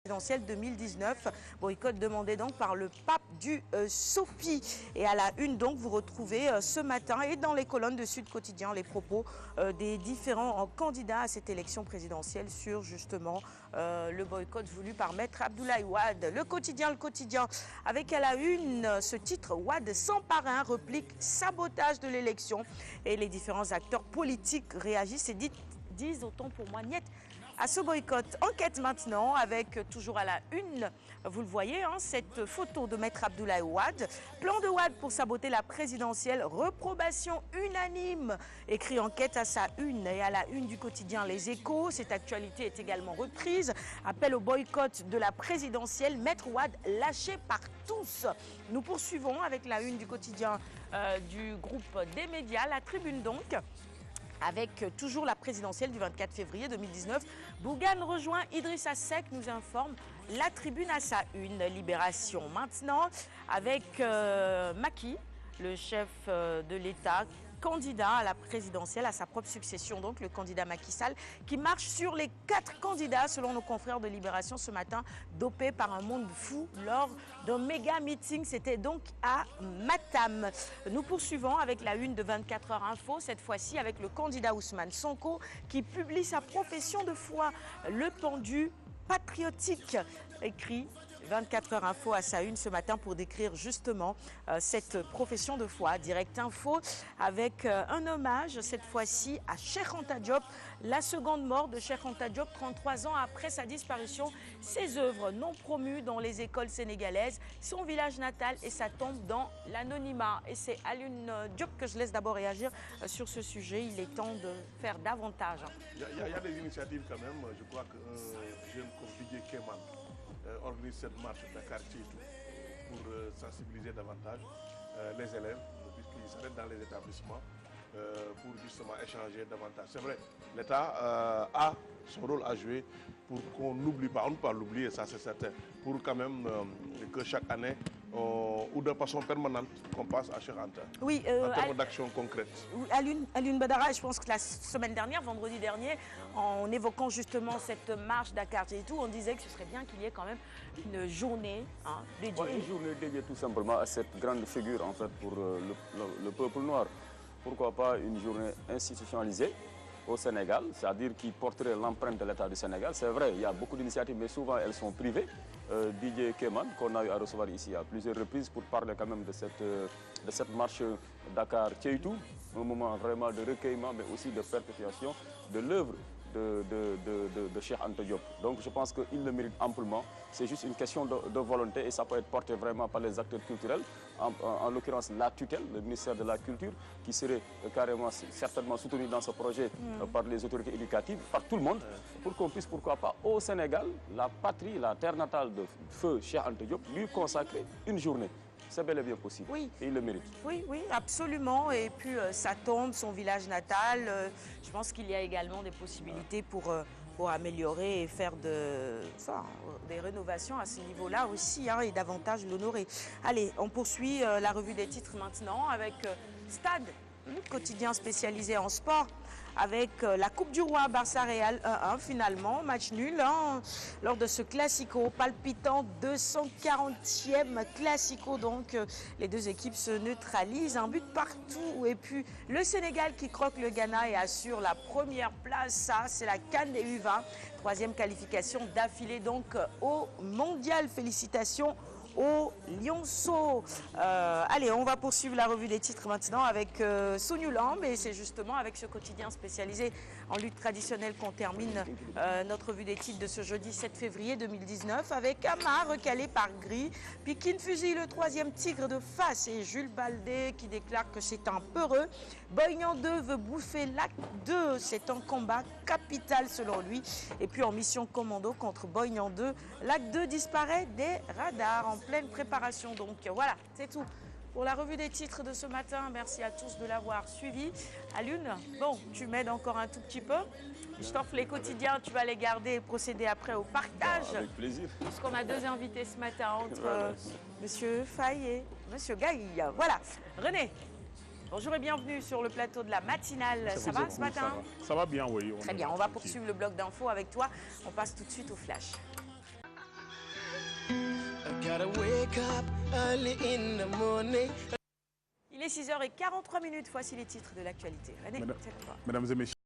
Présidentielle 2019, boycott demandé donc par le pape du Sopi. Et à la une donc, vous retrouvez ce matin et dans les colonnes de Sud Quotidien les propos des différents candidats à cette élection présidentielle sur justement le boycott voulu par Maître Abdoulaye Wade. Le quotidien, avec à la une ce titre, Wade sans parrain, replique sabotage de l'élection. Et les différents acteurs politiques réagissent et disent autant pour moi niet à ce boycott. Enquête maintenant avec toujours à la une, vous le voyez, cette photo de Maître Abdoulaye Wade. Plan de Wade pour saboter la présidentielle, reprobation unanime. Écrit enquête à sa une et à la une du quotidien Les Échos. Cette actualité est également reprise. Appel au boycott de la présidentielle, Maître Wade lâché par tous. Nous poursuivons avec la une du quotidien du groupe des médias, La Tribune donc. Avec toujours la présidentielle du 24 février 2019. Bougane rejoint Idrissa Seck, nous informe La Tribune à sa une. Libération maintenant avec Macky, le chef de l'État, candidat à la présidentielle, à sa propre succession, donc le candidat Macky Sall, qui marche sur les 4 candidats, selon nos confrères de Libération ce matin, dopé par un monde fou lors d'un méga meeting. C'était donc à Matam. Nous poursuivons avec la une de 24h Info, cette fois-ci avec le candidat Ousmane Sonko, qui publie sa profession de foi, le pendu patriotique, écrit 24h Info à sa une ce matin pour décrire justement cette profession de foi. Direct Info avec un hommage cette fois-ci à Cheikh Anta Diop, la seconde mort de Cheikh Anta Diop 33 ans après sa disparition. Ses œuvres non promues dans les écoles sénégalaises, son village natal et sa tombe dans l'anonymat. Et c'est Alioune Diop que je laisse d'abord réagir sur ce sujet. Il est temps de faire davantage. Il y a des initiatives quand même. Je crois qu'un jeune comme Didier Keman organise cette marche de quartier pour sensibiliser davantage les élèves, puisqu'ils s'arrêtent dans les établissements pour justement échanger davantage. C'est vrai, l'État a son rôle à jouer pour qu'on n'oublie pas, on ne peut pas l'oublier, ça c'est certain, pour quand même que chaque année, ou de façon permanente, qu'on passe à Cheikh Anta. Oui, en termes d'action concrète. Alioune Badara, je pense que la semaine dernière, vendredi dernier, en évoquant justement cette marche Dakar et tout, on disait que ce serait bien qu'il y ait quand même une journée dédiée. Ouais, une journée dédiée tout simplement à cette grande figure en fait pour le peuple noir. Pourquoi pas une journée institutionnalisée au Sénégal, c'est-à-dire qui porterait l'empreinte de l'État du Sénégal. C'est vrai, il y a beaucoup d'initiatives, mais souvent elles sont privées. Didier Keman, qu'on a eu à recevoir ici à plusieurs reprises pour parler quand même de cette marche Dakar-Tchéitou, un moment vraiment de recueillement, mais aussi de perpétuation de l'œuvre de Cheikh Anta Diop. Donc je pense qu'il le mérite amplement. C'est juste une question de volonté et ça peut être porté vraiment par les acteurs culturels, en l'occurrence la tutelle, le ministère de la Culture, qui serait carrément certainement soutenu dans ce projet par les autorités éducatives, par tout le monde, pour qu'on puisse, pourquoi pas, au Sénégal, la patrie, la terre natale de feu Cheikh Anta Diop, lui consacrer une journée. C'est bel et bien possible. Oui. Et il le mérite. Oui, oui, absolument. Et puis sa tombe, son village natal, je pense qu'il y a également des possibilités pour améliorer et faire des rénovations à ce niveau-là aussi et davantage l'honorer. Allez, on poursuit la revue des titres maintenant avec Stade, le quotidien spécialisé en sport, avec la Coupe du Roi, Barça Real 1-1 finalement, match nul lors de ce classico palpitant, 240e classico, donc les deux équipes se neutralisent, un but partout et puis le Sénégal qui croque le Ghana et assure la première place, ça c'est la CAN des U20, troisième qualification d'affilée donc au mondial, félicitations au Lionceau. Allez, on va poursuivre la revue des titres maintenant avec Sognulambe et c'est justement avec ce quotidien spécialisé en lutte traditionnelle qu'on termine notre revue des titres de ce jeudi 7 février 2019 avec Ama recalé par Gris, Pikine fusille le troisième tigre de face et Jules Baldé qui déclare que c'est un peureux. Boignan 2 veut bouffer l'acte 2, c'est un combat capital selon lui. Et puis en mission commando contre Boignan 2, l'acte 2 disparaît des radars en pleine préparation. Donc voilà, c'est tout pour la revue des titres de ce matin. Merci à tous de l'avoir suivi. Alioune, bon, tu m'aides encore un tout petit peu. Je t'offre les quotidiens, tu vas les garder et procéder après au partage. Avec plaisir. Parce qu'on a deux invités ce matin entre Monsieur Faye et Monsieur Gaï. Voilà, René. Bonjour et bienvenue sur le plateau de la matinale. Ça va ce matin? Ça va bien, oui. Très bien, on va poursuivre le bloc d'infos avec toi. On passe tout de suite au flash. gotta wake up early in the morning. Il est 6h43, voici les titres de l'actualité. René, c'est à toi. Mesdames et messieurs.